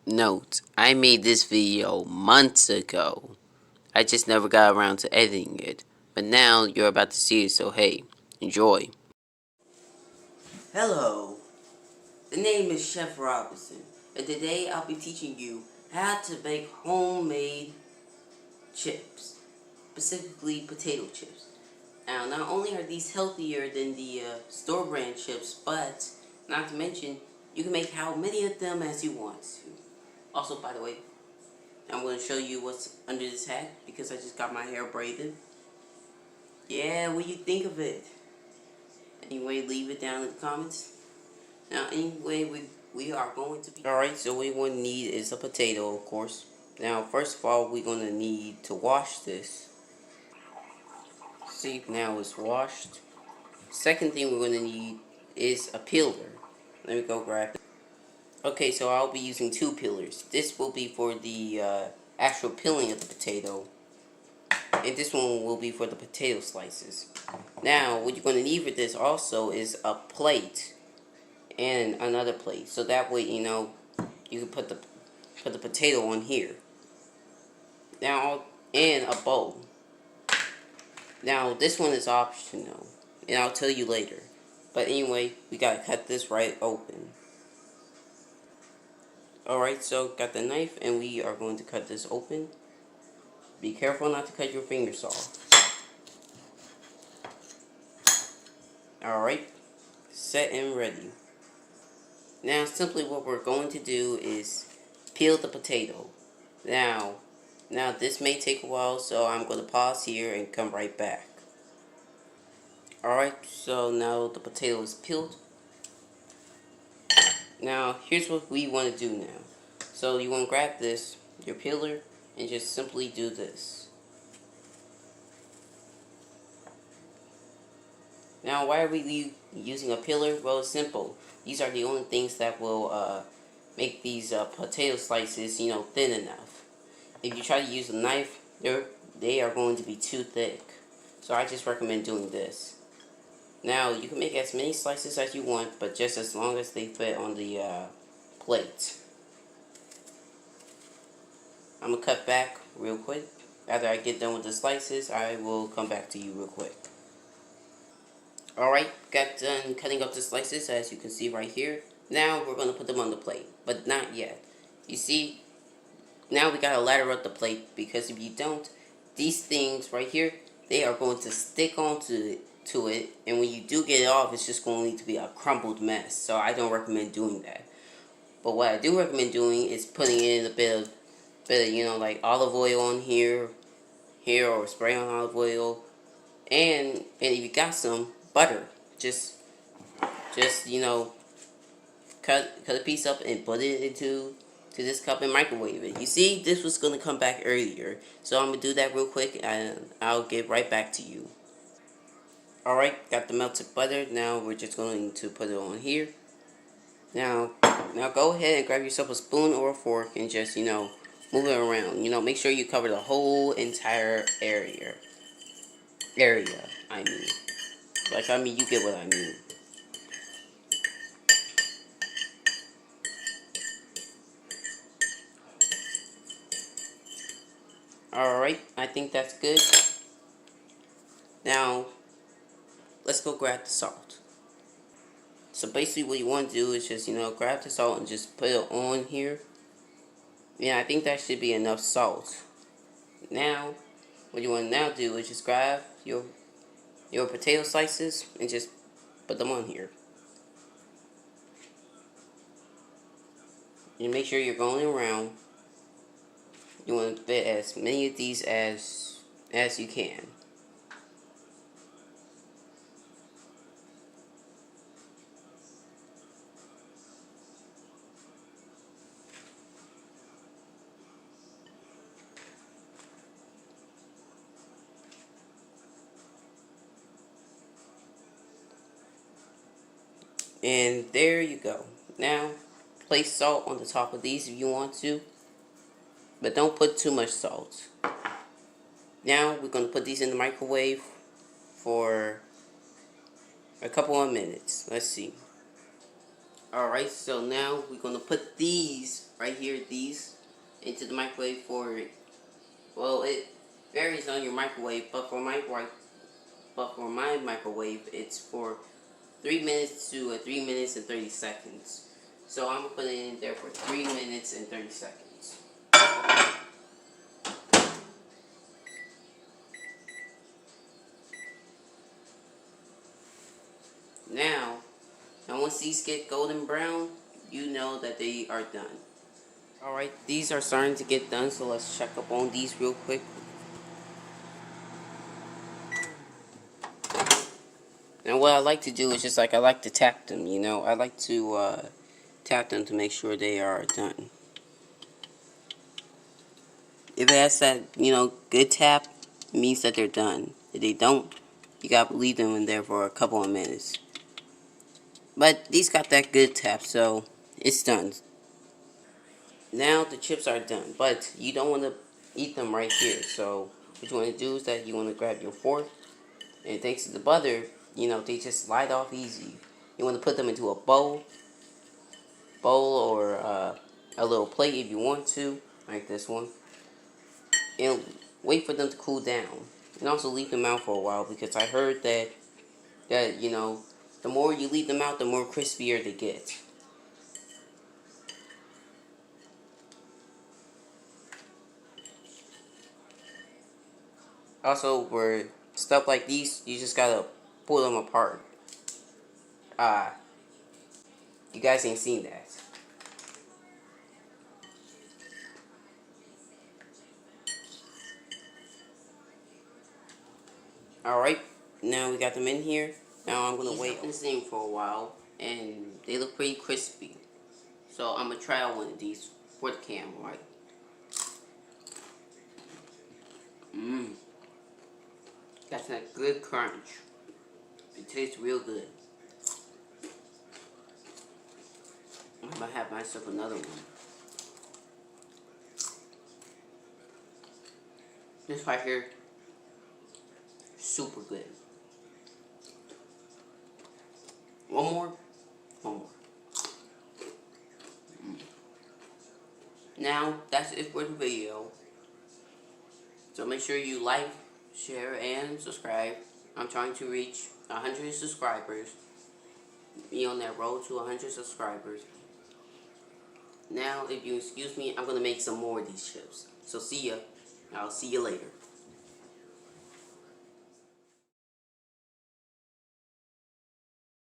Note, I made this video months ago. I just never got around to editing it. But now you're about to see it, so hey, enjoy. Hello, the name is Chef Robinson, and today I'll be teaching you how to make homemade chips, specifically potato chips. Now, not only are these healthier than the store brand chips, but not to mention, you can make how many of them as you want to. Also, by the way, I'm going to show you what's under this hat because I just got my hair braided. Yeah, what do you think of it? Anyway, leave it down in the comments. Now, anyway, we are going to be... Alright, so what we going to need is a potato, of course. Now, first of all, we're going to need to wash this. See, now it's washed. Second thing we're going to need is a peeler. Let me go grab it. Okay, so I'll be using two peelers. This will be for the actual peeling of the potato. And this one will be for the potato slices. Now, what you're going to need for this also is a plate and another plate. So that way, you know, you can put the potato on here. Now, and a bowl. Now, this one is optional, and I'll tell you later. But anyway, we gotta cut this right open. Alright, so got the knife, and we are going to cut this open. Be careful not to cut your fingers off. Alright, set and ready. Now, simply what we're going to do is peel the potato. Now this may take a while, so I'm going to pause here and come right back. Alright, so now the potato is peeled. Now, here's what we want to do now. So you want to grab this, your peeler, and just simply do this. Now, why are we using a peeler? Well, it's simple. These are the only things that will make these potato slices, you know, thin enough. If you try to use a knife, they are going to be too thick. So I just recommend doing this. Now, you can make as many slices as you want, but just as long as they fit on the plate. I'm going to cut back real quick. After I get done with the slices, I will come back to you real quick. Alright, got done cutting up the slices as you can see right here. Now we're going to put them on the plate, but not yet. You see, now we got to ladder up the plate because if you don't, these things right here, they are going to stick onto it, and when you do get it off, it's just going to be a crumbled mess. So I don't recommend doing that. But what I do recommend doing is putting in a bit of you know, like olive oil on here, or spray on olive oil, and if you got some butter, just you know, cut a piece up and put it into this cup and microwave it. You see, this was going to come back earlier, so I'm going to do that real quick and I'll get right back to you. Alright, got the melted butter. Now we're just going to put it on here. Now go ahead and grab yourself a spoon or a fork and just, you know, move it around. You know, make sure you cover the whole entire area, I mean. Like, I mean, you get what I mean. Alright, I think that's good. Now, let's go grab the salt. So basically what you want to do is just, you know, grab the salt and just put it on here. Yeah, I think that should be enough salt. Now, what you want to now do is just grab your potato slices and just put them on here. And make sure you're going around. You want to fit as many of these as you can. And there you go. Now, place salt on the top of these if you want to, but don't put too much salt. Now, we're going to put these in the microwave for a couple of minutes. Let's see. Alright, so now we're going to put these, right here, these, into the microwave for, well, it varies on your microwave, but for my microwave, it's for 3 minutes to 3 minutes and 30 seconds. So I'm going to put it in there for 3 minutes and 30 seconds. Now once these get golden brown, you know that they are done. Alright, these are starting to get done, so let's check up on these real quick. And what I like to do is just like, I like to tap them, you know. I like to tap them to make sure they are done. If it has that, you know, good tap, it means that they're done. If they don't, you gotta leave them in there for a couple of minutes. But these got that good tap, so it's done. Now the chips are done, but you don't want to eat them right here. So what you want to do is that you want to grab your fork, and thanks to the butter, you know, they just slide off easy. You want to put them into a bowl or a little plate if you want to, like this one, and wait for them to cool down. And also leave them out for a while, because I heard that you know, the more you leave them out, the more crispier they get. Also, for stuff like these, you just gotta pull them apart. You guys ain't seen that. Alright, now we got them in here. Now I'm gonna wait this thing for a while, and they look pretty crispy. So I'm gonna try out one of these for the camera, right? Mmm. That's a good crunch. It tastes real good. I'm gonna have myself another one. This right here, super good. One more. One more. Now, that's it for the video. So make sure you like, share, and subscribe. I'm trying to reach 100 subscribers. Be on that road to 100 subscribers. Now, if you excuse me, I'm going to make some more of these chips. So see ya. I'll see you later.